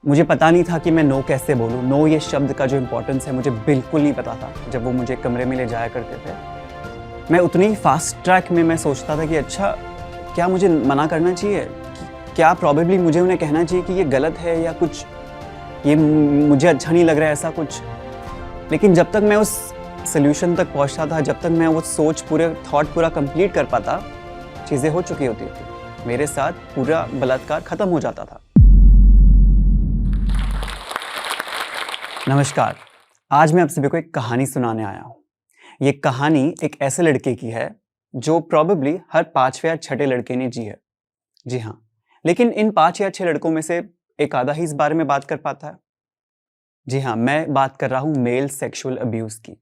मुझे पता नहीं था कि मैं नो कैसे बोलूँ। नो ये शब्द का जो इम्पोर्टेंस है मुझे बिल्कुल नहीं पता था। जब वो मुझे कमरे में ले जाया करते थे, मैं उतनी फास्ट ट्रैक में मैं सोचता था कि अच्छा, क्या मुझे मना करना चाहिए? क्या प्रॉबेबली मुझे उन्हें कहना चाहिए कि ये गलत है या कुछ, ये मुझे अच्छा नहीं लग रहा है, ऐसा कुछ। लेकिन जब तक मैं उस सॉल्यूशन तक पहुंचता था, जब तक मैं वो सोच थॉट पूरा कंप्लीट कर पाता, चीज़ें हो चुकी होती थी। मेरे साथ पूरा बलात्कार खत्म हो जाता था। नमस्कार, आज मैं आप सभी को एक कहानी सुनाने आया हूँ। ये कहानी एक ऐसे लड़के की है जो प्रॉबेबली हर 5वें या 6ठे लड़के ने जी है। जी हाँ, लेकिन इन 5 या 6 लड़कों में से एक आधा ही इस बारे में बात कर पाता है। जी हाँ, मैं बात कर रहा हूँ मेल सेक्सुअल अब्यूज़ की।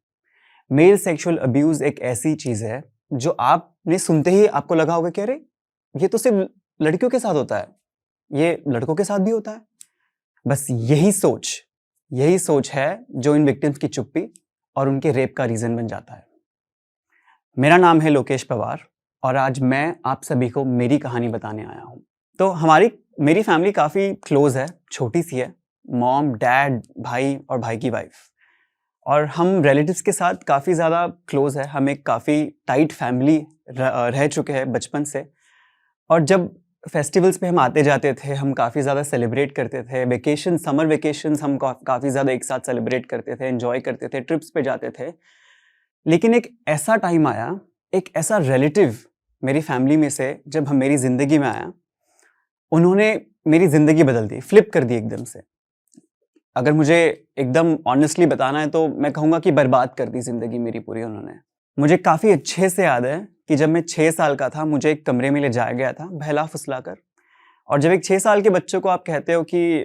मेल सेक्सुअल अब्यूज़ एक ऐसी चीज़ है जो आपने सुनते ही आपको लगा होगा कि अरे! ये तो सिर्फ लड़कियों के साथ होता है, ये लड़कों के साथ भी होता है। बस यही सोच है जो इन विक्टिम्स की चुप्पी और उनके रेप का रीज़न बन जाता है। मेरा नाम है लोकेश पवार और आज मैं आप सभी को मेरी कहानी बताने आया हूँ। तो मेरी फैमिली काफ़ी क्लोज़ है, छोटी-सी है। मॉम, डैड, भाई और भाई की वाइफ़। और हम रिलेटिव्स के साथ काफ़ी ज़्यादा क्लोज़ है। हम एक काफ़ी टाइट फैमिली रह चुके हैं बचपन से। और जब फेस्टिवल्स पे हम आते जाते थे, हम काफ़ी ज़्यादा सेलिब्रेट करते थे। समर वेकेशंस हम काफ़ी ज़्यादा एक साथ सेलिब्रेट करते थे, एन्जॉय करते थे, ट्रिप्स पे जाते थे। लेकिन एक ऐसा टाइम आया, एक ऐसा रिलेटिव मेरी फैमिली में से जब मेरी ज़िंदगी में आया, उन्होंने मेरी ज़िंदगी बदल दी, फ्लिप कर दी एकदम से। अगर मुझे एकदम ऑनेस्टली बताना है तो मैं कहूँगा कि बर्बाद कर दी ज़िंदगी मेरी पूरी उन्होंने। मुझे काफ़ी अच्छे से याद है कि जब मैं 6 साल का था, मुझे एक कमरे में ले जाया गया था बहला-फुसला कर। और जब एक 6 साल के बच्चे को आप कहते हो कि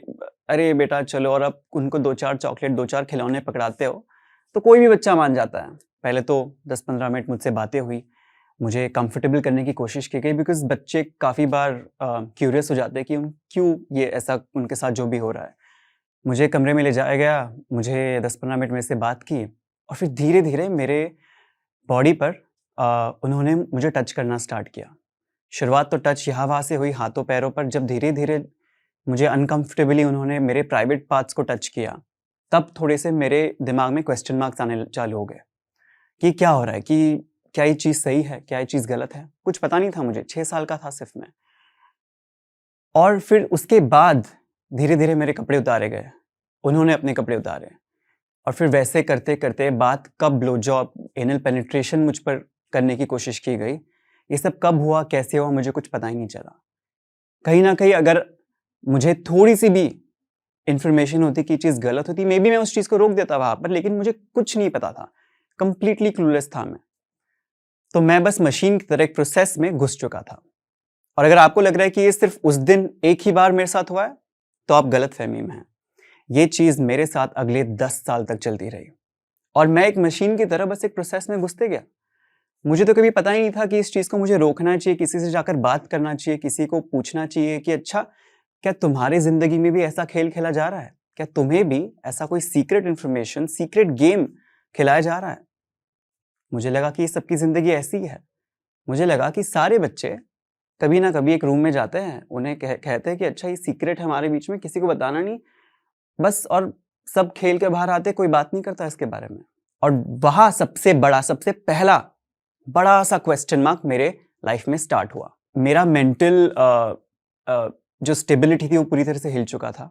अरे बेटा चलो, और आप उनको 2-4 चॉकलेट, 2-4 खिलौने पकड़ाते हो, तो कोई भी बच्चा मान जाता है। पहले तो 10-15 मिनट मुझसे बातें हुई, मुझे कंफर्टेबल करने की कोशिश की गई बिकॉज़ बच्चे काफ़ी बार क्यूरियस हो जाते हैं कि क्यों ये ऐसा उनके साथ जो भी हो रहा है। मुझे कमरे में ले जाया गया, मुझे 10-15 मिनट मेरे से बात की और फिर धीरे-धीरे मेरे बॉडी पर उन्होंने मुझे टच करना स्टार्ट किया। शुरुआत तो टच यहाँ-वहाँ से हुई, हाथों-पैरों पर। जब धीरे-धीरे मुझे अनकंफर्टेबली उन्होंने मेरे प्राइवेट पार्ट्स को टच किया, तब थोड़े से मेरे दिमाग में क्वेश्चन मार्क्स आने चालू हो गए कि क्या हो रहा है, कि क्या ये चीज़ सही है, क्या ये चीज़ गलत है? कुछ पता नहीं था मुझे, 6 साल का था सिर्फ मैं। और फिर उसके बाद धीरे-धीरे मेरे कपड़े उतारे गए, उन्होंने अपने कपड़े उतारे और फिर वैसे करते-करते बात कब ब्लो जॉब, एनल पेनिट्रेशन मुझ पर करने की कोशिश की गई। ये सब कब हुआ, कैसे हुआ, मुझे कुछ पता ही नहीं चला। कहीं न कहीं अगर मुझे थोड़ी-सी भी इन्फॉर्मेशन होती कि ये चीज़ गलत होती, मे बी मैं उस चीज़ को रोक देता वहाँ पर, लेकिन मुझे कुछ नहीं पता था। कंप्लीटली क्लूलेस था मैं। तो मैं बस मशीन की तरह एक प्रोसेस में घुस चुका था। और अगर आपको लग रहा है कि ये सिर्फ़ उस दिन एक ही बार मेरे साथ हुआ है, तो आप गलतफ़हमी में हैं। ये चीज़ मेरे साथ अगले 10 साल तक चलती रही और मैं एक मशीन की तरह बस एक प्रोसेस में घुसते गया। मुझे तो कभी पता ही नहीं था कि इस चीज़ को मुझे रोकना चाहिए, किसी से जाकर बात करना चाहिए, किसी को पूछना चाहिए कि अच्छा, क्या तुम्हारी ज़िंदगी में भी ऐसा खेल खेला जा रहा है? क्या तुम्हें भी ऐसा कोई सीक्रेट इन्फॉर्मेशन, सीक्रेट गेम खिलाया जा रहा है? मुझे लगा कि सबकी ज़िंदगी ऐसी ही है। मुझे लगा कि सारे बच्चे कभी ना कभी एक रूम में जाते हैं, उन्हें कहते हैं कि अच्छा, ये सीक्रेट है हमारे बीच में, किसी को बताना नहीं, बस, और सब खेल के बाहर आते, कोई बात नहीं करता इसके बारे में। और वहाँ सबसे पहला बड़ा-सा क्वेश्चन मार्क मेरे लाइफ में स्टार्ट हुआ। मेरा मेंटल जो स्टेबिलिटी थी वो पूरी तरह से हिल चुका था।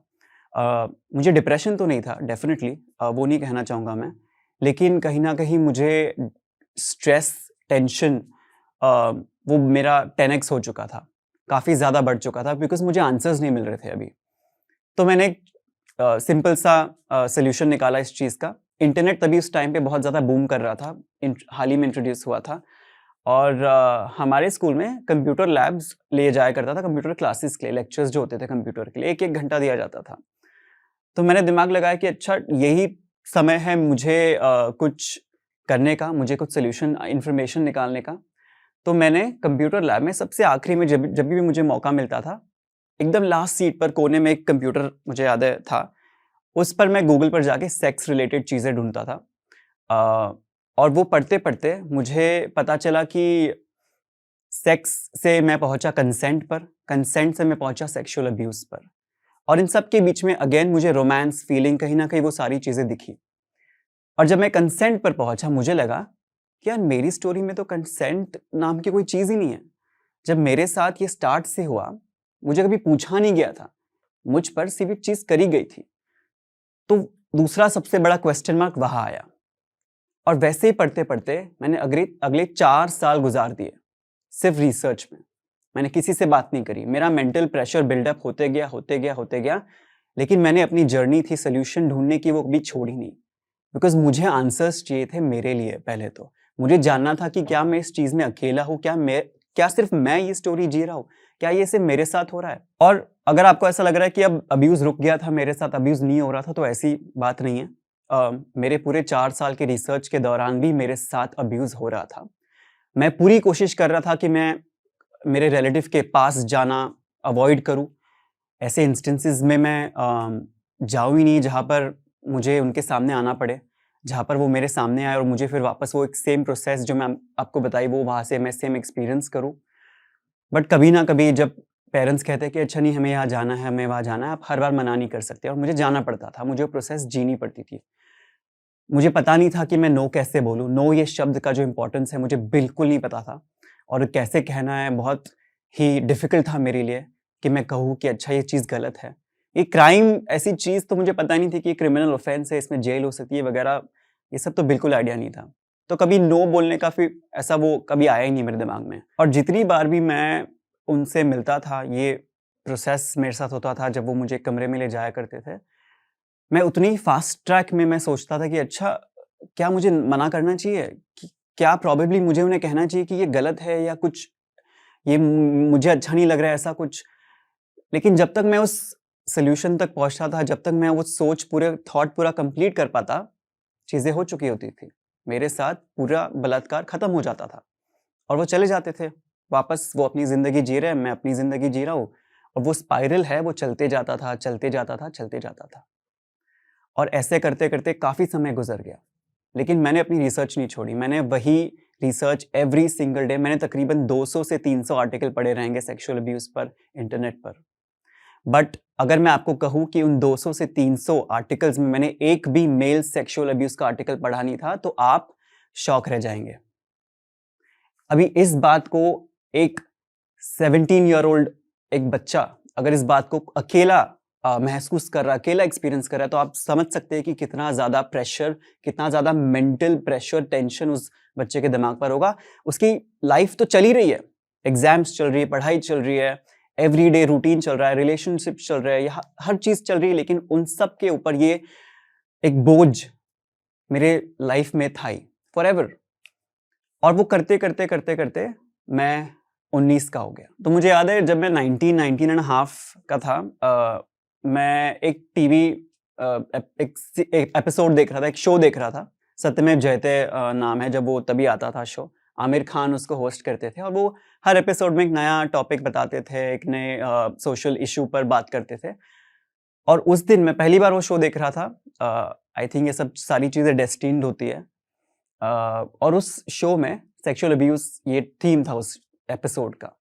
मुझे डिप्रेशन तो नहीं था डेफ़िनिटली, वो नहीं कहना चाहूँगा मैं। लेकिन कहीं न कहीं मुझे स्ट्रेस, टेंशन, वो मेरा 10x हो चुका था। काफ़ी ज़्यादा बढ़ चुका था बिकॉज़ मुझे आंसर्स नहीं मिल रहे थे अभी। तो मैंने एक सिंपल सा सॉल्यूशन निकाला इस चीज़ का। इंटरनेट तभी उस टाइम पे बहुत ज़्यादा बूम कर रहा था, हाल ही में इंट्रोड्यूस हुआ था। और हमारे स्कूल में कंप्यूटर लैब्स लिए जाया करता था, कंप्यूटर क्लासेस के लिए, लेक्चर्स जो होते थे कंप्यूटर के लिए, 1-1 घंटा दिया जाता था। तो मैंने दिमाग लगाया कि अच्छा, यही समय है मुझे कुछ करने का, मुझे कुछ सॉल्यूशन, इन्फॉर्मेशन निकालने का। तो मैंने कंप्यूटर लैब में सबसे आखिरी में जब भी मुझे मौका मिलता था, एकदम लास्ट सीट पर कोने में एक कंप्यूटर मुझे याद है था, उस पर मैं गूगल पर जाके सेक्स रिलेटेड चीज़ें ढूँढता था। और वो पढ़ते-पढ़ते मुझे पता चला कि सेक्स से मैं पहुँचा कंसेंट पर, कंसेंट से मैं पहुँचा सेक्सुअल अब्यूज़ पर। और इन सब के बीच में अगेन मुझे रोमांस, फीलिंग, कहीं ना कहीं वो सारी चीज़ें दिखी। और जब मैं कंसेंट पर पहुंचा, मुझे लगा कि यार मेरी स्टोरी में तो कंसेंट नाम की कोई चीज़ ही नहीं है। जब मेरे साथ ये स्टार्ट से हुआ, मुझे कभी पूछा नहीं गया था, मुझ पर सिर्फ एक चीज़ करी गई थी। तो दूसरा सबसे बड़ा क्वेश्चन मार्क वहाँ आया। और वैसे ही पढ़ते पढ़ते मैंने अगले अगले 4 साल गुजार दिए सिर्फ रिसर्च में। मैंने किसी से बात नहीं करी। मेरा मेंटल प्रेशर बिल्डअप होते गया होते गया होते गया, लेकिन मैंने अपनी जर्नी थी सोल्यूशन ढूंढने की, वो कभी छोड़ी नहीं। बिकॉज मुझे आंसर्स चाहिए थे मेरे लिए। पहले तो मुझे जानना था कि क्या मैं इस चीज़ में अकेला हूँ, क्या सिर्फ मैं ये स्टोरी जी रहा हूँ, क्या ये सिर्फ मेरे साथ हो रहा है। और अगर आपको ऐसा लग रहा है कि अब अब्यूज़ रुक गया था, मेरे साथ अब्यूज़ नहीं हो रहा था, तो ऐसी बात नहीं है। मेरे पूरे 4 साल के रिसर्च के दौरान भी मेरे साथ अब्यूज़ हो रहा था। मैं पूरी कोशिश कर रहा था कि मैं मेरे रिलेटिव के पास जाना अवॉइड करूँ। ऐसे इंस्टेंसेस में मैं जाऊँ ही नहीं जहाँ पर मुझे उनके सामने आना पड़े, जहाँ पर वो मेरे सामने आए और मुझे फिर वापस वो एक सेम प्रोसेस जो मैं आपको बताई, वो वहाँ से मैं सेम एक्सपीरियंस करूँ। बट कभी ना कभी जब पेरेंट्स कहते हैं कि अच्छा नहीं, हमें यहाँ जाना है, हमें वहाँ जाना है, आप हर बार मना नहीं कर सकते, और मुझे जाना पड़ता था, मुझे वो प्रोसेस जीनी पड़ती थी। मुझे पता नहीं था कि मैं नो कैसे बोलूँ। नो ये शब्द का जो इम्पोर्टेंस है मुझे बिल्कुल नहीं पता था, और कैसे कहना है बहुत ही डिफ़िकल्ट था मेरे लिए कि मैं कहूँ कि अच्छा ये चीज़ गलत है। ये क्राइम ऐसी चीज़ तो मुझे पता नहीं थी कि ये क्रिमिनल ऑफ़ेंस है, इसमें जेल हो सकती है वगैरह, ये सब तो बिल्कुल आइडिया नहीं था। तो कभी नो बोलने का फिर ऐसा वो कभी आया ही नहीं मेरे दिमाग में। और जितनी बार भी मैं उनसे मिलता था, ये प्रोसेस मेरे साथ होता था जब वो मुझे कमरे में ले जाया करते थे, मैं उतनी फास्ट ट्रैक में मैं सोचता था कि अच्छा, क्या मुझे मना करना चाहिए? कि क्या प्रोबेबली मुझे उन्हें कहना चाहिए कि ये गलत है या कुछ, ये मुझे अच्छा नहीं लग रहा है, ऐसा कुछ। लेकिन जब तक मैं उस सॉल्यूशन तक पहुँचता था, जब तक मैं वो सोच पूरे थॉट पूरा कंप्लीट कर पाता, चीज़ें हो चुकी होती थी। मेरे साथ पूरा बलात्कार खत्म हो जाता था और वो चले जाते थे। वापस वो अपनी ज़िंदगी जी रहे हैं, मैं अपनी ज़िंदगी जी रहा हूँ, और वो स्पाइरल है, वो चलते जाता था, चलते जाता था, चलते जाता था। और ऐसे करते-करते काफ़ी समय गुज़र गया। लेकिन मैंने अपनी रिसर्च नहीं छोड़ी। मैंने वही रिसर्च एवरी सिंगल डे, मैंने तकरीबन 200 से 300 आर्टिकल पढ़े रहेंगे सेक्सुअल अब्यूज़ पर, इंटरनेट पर। बट अगर मैं आपको कहूँ कि उन 200 से 300 आर्टिकल्स में मैंने एक भी मेल सेक्सुअल अब्यूज़ का आर्टिकल पढ़ा नहीं था, तो आप शॉक रह जाएँगे। अभी इस बात को एक 17 ईयर ओल्ड एक बच्चा अगर इस बात को अकेला महसूस कर रहा है, अकेला एक्सपीरियंस कर रहा है, तो आप समझ सकते हैं कि कितना ज़्यादा प्रेशर, कितना ज़्यादा मेंटल प्रेशर, टेंशन उस बच्चे के दिमाग पर होगा। उसकी लाइफ तो चल ही रही है, एग्जाम्स चल रही है, पढ़ाई चल रही है, एवरीडे रूटीन चल रहा है, रिलेशनशिप चल रहा है, या हर चीज़ चल रही है, लेकिन उन सब के ऊपर ये एक बोझ मेरे लाइफ में था ही फॉरएवर। और वो करते-करते मैं 19 का हो गया। तो मुझे याद है जब मैं 19 एंड हाफ का था, मैं एक टीवी एक एपिसोड देख रहा था, एक शो देख रहा था। सत्यमेव जयते नाम है, जब वो तभी आता था शो। आमिर खान उसको होस्ट करते थे और वो हर एपिसोड में एक नया टॉपिक बताते थे, एक नए सोशल इश्यू पर बात करते थे। और उस दिन मैं पहली बार वो शो देख रहा था। आई थिंक ये सब सारी चीज़ें डेस्टिन्ड होती है। और उस शो में सेक्सुअल अब्यूज़ ये थीम था उस एपिसोड का।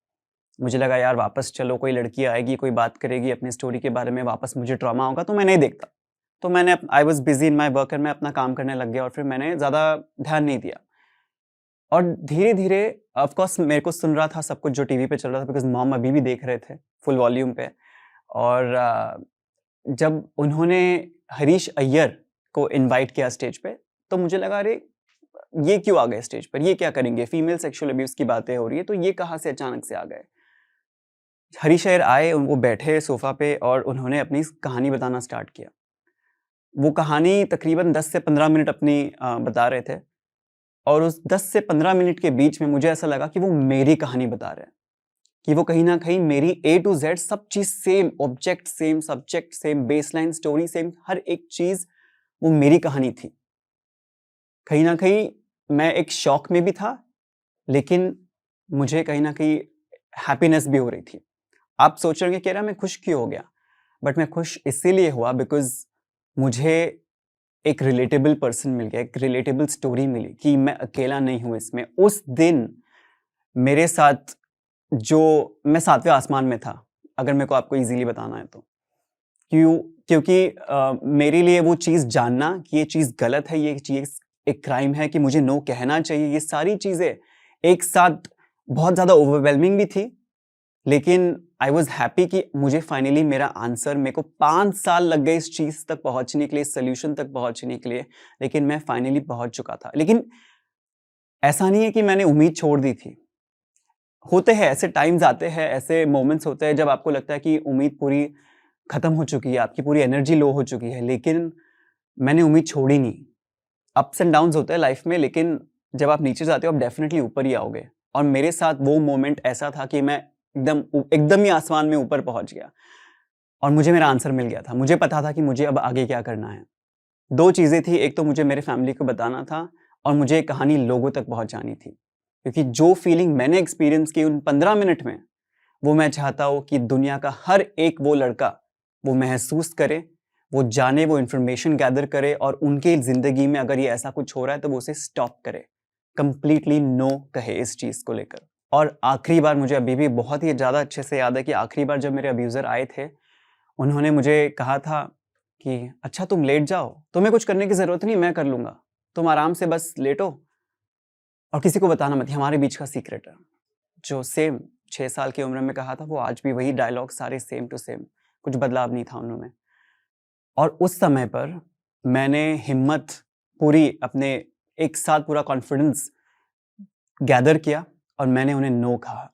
मुझे लगा यार वापस चलो, कोई लड़की आएगी, कोई बात करेगी अपनी स्टोरी के बारे में, वापस मुझे ट्रॉमा होगा, तो मैं नहीं देखता। तो मैंने I was busy in my work और मैं अपना काम करने लग गया और फिर मैंने ज़्यादा ध्यान नहीं दिया। और धीरे-धीरे ऑफ कोर्स मेरे को सुन रहा था सब कुछ जो टीवी पे चल रहा था, बिकॉज़ मॉम अभी भी देख रहे थे फुल वॉल्यूम पे। और जब उन्होंने हरीश अय्यर को इनवाइट किया स्टेज पे, तो मुझे लगा अरे! ये क्यों आ गए स्टेज पर? ये क्या करेंगे? फीमेल सेक्सुअल अब्यूज़ की बातें हो रही है, तो ये कहाँ से अचानक से आ गए? हरीश अय्यर आए, वो बैठे सोफ़ा पे और उन्होंने अपनी कहानी बताना स्टार्ट किया। वो कहानी तकरीबन 10 से 15 मिनट अपनी बता रहे थे, और उस 10 से 15 मिनट के बीच में मुझे ऐसा लगा कि वो मेरी कहानी बता रहे हैं, कि वो कहीं न कहीं मेरी ए टू ज़ेड सब चीज़ same, object same, subject same, baseline story same, हर एक चीज़ वो मेरी कहानी थी। कहीं न कहीं मैं एक शॉक में भी था, लेकिन मुझे कहीं न कहीं हैप्पीनेस भी हो रही थी। आप सोच रहे होंगे कि यार मैं खुश क्यों हो गया? बट मैं खुश इसीलिए हुआ बिकॉज़ मुझे एक रिलेटेबल पर्सन मिल गया, एक रिलेटेबल स्टोरी मिली कि मैं अकेला नहीं हूँ इसमें। उस दिन मेरे साथ जो मैं 7वें आसमान में था, अगर मेरे को आपको ईज़िली बताना है तो। क्योंकि मेरे लिए वो चीज़ जानना कि ये चीज़ गलत है, ये चीज़ एक क्राइम है, कि मुझे नो कहना चाहिए, ये सारी चीज़ें एक साथ बहुत ज़्यादा ओवरवेलमिंग भी थी। लेकिन आई वॉज हैप्पी कि मुझे फाइनली मेरा आंसर, मेरे को 5 साल लग गए इस चीज़ तक पहुंचने के लिए, इस सोल्यूशन तक पहुंचने के लिए, लेकिन मैं फाइनली पहुंच चुका था। लेकिन ऐसा नहीं है कि मैंने उम्मीद छोड़ दी थी। होते हैं ऐसे टाइम्स, आते हैं ऐसे मोमेंट्स होते हैं जब आपको लगता है कि उम्मीद पूरी खत्म हो चुकी है, आपकी पूरी एनर्जी लो हो चुकी है, लेकिन मैंने उम्मीद छोड़ी नहीं। अप्स एंड डाउन्स होते हैं लाइफ में, लेकिन जब आप नीचे जाते हो आप डेफिनेटली ऊपर ही आओगे। और मेरे साथ वो मोमेंट ऐसा था कि मैं एकदम ही आसमान में ऊपर पहुंच गया और मुझे मेरा आंसर मिल गया था। मुझे पता था कि मुझे अब आगे क्या करना है। 2 चीज़ें थी, एक तो मुझे मेरे फैमिली को बताना था और मुझे एक कहानी लोगों तक पहुंचानी थी, क्योंकि जो फीलिंग मैंने एक्सपीरियंस की उन 15 मिनट में, वो मैं चाहता हूँ कि दुनिया का हर एक वो लड़का वो महसूस करे, वो जाने, वो इन्फॉर्मेशन गैदर करे और उनके ज़िंदगी में अगर ये ऐसा कुछ हो रहा है तो वो उसे स्टॉप करे, कंप्लीटली नो कहे इस चीज़ को लेकर। और आखिरी बार मुझे अभी भी बहुत ही ज़्यादा अच्छे से याद है कि आखिरी बार जब मेरे अब्यूज़र आए थे, उन्होंने मुझे कहा था कि अच्छा तुम लेट जाओ, तुम्हें कुछ करने की ज़रूरत नहीं, मैं कर लूँगा, तुम आराम से बस लेटो और किसी को बताना मत, हमारे बीच का सीक्रेट है। जो सेम 6 साल की उम्र में कहा था, वो आज भी वही डायलॉग सारे सेम टू सेम, कुछ बदलाव नहीं था उनमें। और उस समय पर मैंने हिम्मत पूरी अपने एक साथ पूरा कॉन्फिडेंस गैदर किया और मैंने उन्हें नो कहा।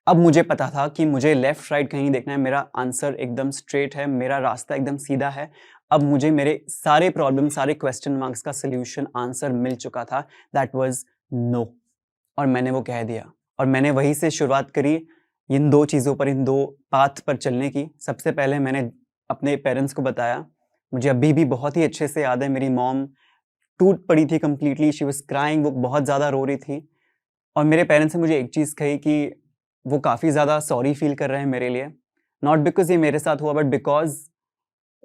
अब मुझे पता था कि मुझे लेफ्ट राइट कहीं नहीं देखना है, मेरा आंसर एकदम स्ट्रेट है, मेरा रास्ता एकदम सीधा है। अब मुझे मेरे सारे प्रॉब्लम, सारे क्वेश्चन मार्क्स का सल्यूशन, आंसर मिल चुका था, दैट वाज नो। और मैंने वो कह दिया और मैंने वहीं से शुरुआत करी इन 2 चीज़ों पर, इन 2 पाथ पर चलने की। सबसे पहले मैंने अपने पेरेंट्स को बताया। मुझे अभी भी बहुत ही अच्छे से याद है, मेरी मॉम टूट पड़ी थी कंप्लीटली, शी वाज क्राइंग, वो बहुत ज़्यादा रो रही थी। और मेरे पेरेंट्स ने मुझे एक चीज़ कही कि वो काफ़ी ज़्यादा सॉरी फील कर रहे हैं मेरे लिए, नॉट बिकॉज़ ये मेरे साथ हुआ, बट बिकॉज़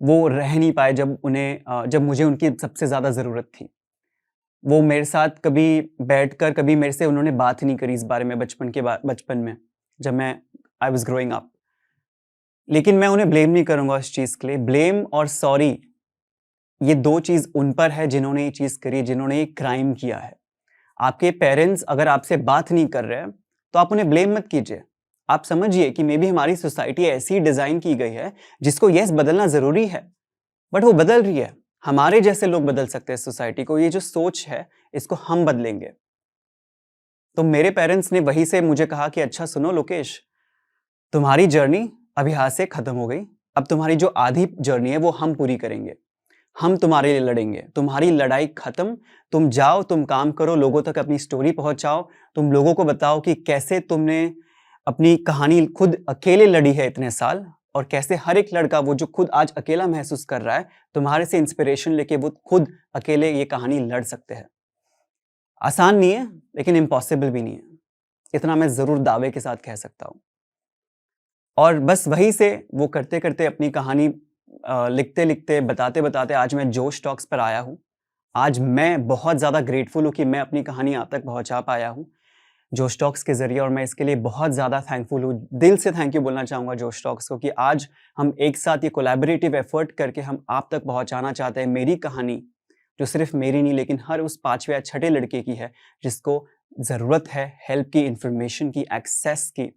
वो रह नहीं पाए जब मुझे उनकी सबसे ज़्यादा ज़रूरत थी। वो मेरे साथ कभी बैठकर, कभी मेरे से उन्होंने बात नहीं करी इस बारे में बचपन में, जब आई वाज ग्रोइंग अप। लेकिन मैं उन्हें ब्लेम नहीं करूँगा इस चीज़ के लिए। ब्लेम और सॉरी, ये 2 चीज़ उन पर है जिन्होंने ये चीज़ करी, जिन्होंने ये क्राइम किया है। आपके पेरेंट्स अगर आपसे बात नहीं कर रहे हैं तो आप उन्हें ब्लेम मत कीजिए। आप समझिए कि मे बी हमारी सोसाइटी ऐसी डिज़ाइन की गई है जिसको यस बदलना ज़रूरी है, बट वो बदल रही है। हमारे जैसे लोग बदल सकते हैं सोसाइटी को, ये जो सोच है इसको हम बदलेंगे। तो मेरे पेरेंट्स ने वहीं से मुझे कहा कि अच्छा सुनो लोकेश, तुम्हारी जर्नी अभी हाथ से खत्म हो गई, अब तुम्हारी जो आधी जर्नी है वो हम पूरी करेंगे, हम तुम्हारे लिए लड़ेंगे, तुम्हारी लड़ाई खत्म, तुम जाओ, तुम काम करो, लोगों तक अपनी स्टोरी पहुंचाओ, तुम लोगों को बताओ कि कैसे तुमने अपनी कहानी खुद अकेले लड़ी है इतने साल, और कैसे हर एक लड़का वो जो खुद आज अकेला महसूस कर रहा है, तुम्हारे से इंस्पिरेशन लेके वो खुद अकेले ये कहानी लड़ सकते हैं। आसान नहीं है, लेकिन इम्पॉसिबल भी नहीं है, इतना मैं ज़रूर दावे के साथ कह सकता हूँ। और बस वहीं से वो करते करते अपनी कहानी लिखते लिखते, बताते बताते आज मैं जोश टॉक्स पर आया हूँ। आज मैं बहुत ज़्यादा ग्रेटफुल हूँ कि मैं अपनी कहानी आप तक पहुँचा पाया हूँ जोश टॉक्स के ज़रिए, और मैं इसके लिए बहुत ज़्यादा थैंकफुल हूँ। दिल से थैंक यू बोलना चाहूँगा जोश टॉक्स को कि आज हम एक साथ ये कोलैबोरेटिव एफर्ट करके हम आप तक पहुँचाना चाहते हैं मेरी कहानी, जो सिर्फ मेरी नहीं लेकिन हर उस 5वें या 6ठे लड़के की है जिसको ज़रूरत है हेल्प की, इन्फॉर्मेशन की, एक्सेस की,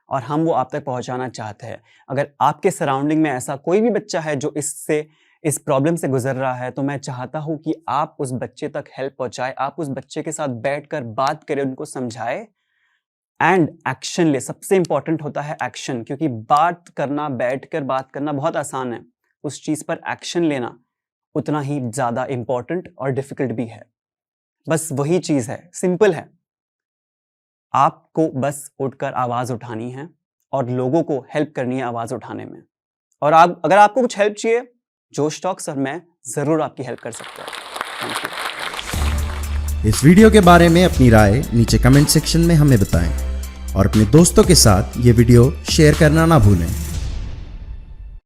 और हम वो आप तक पहुंचाना चाहते हैं। अगर आपके सराउंडिंग में ऐसा कोई भी बच्चा है जो इस प्रॉब्लम से गुजर रहा है, तो मैं चाहता हूं कि आप उस बच्चे तक हेल्प पहुंचाएं, आप उस बच्चे के साथ बैठकर बात करें, उनको समझाएं एंड एक्शन ले। सबसे इंपॉर्टेंट होता है एक्शन, क्योंकि बात करना, बैठकर बात करना बहुत आसान है, उस चीज पर एक्शन लेना उतना ही ज्यादा इंपॉर्टेंट और डिफिकल्ट भी है। बस वही चीज है, सिंपल है। आपको बस उठकर आवाज उठानी है और लोगों को हेल्प करनी है आवाज उठाने में। और अगर आपको कुछ हेल्प चाहिए, जोश टॉक्स और मैं जरूर आपकी हेल्प कर सकते हैं। Thank you. इस वीडियो के बारे में अपनी राय नीचे कमेंट सेक्शन में हमें बताएं और अपने दोस्तों के साथ ये वीडियो शेयर करना ना भूलें।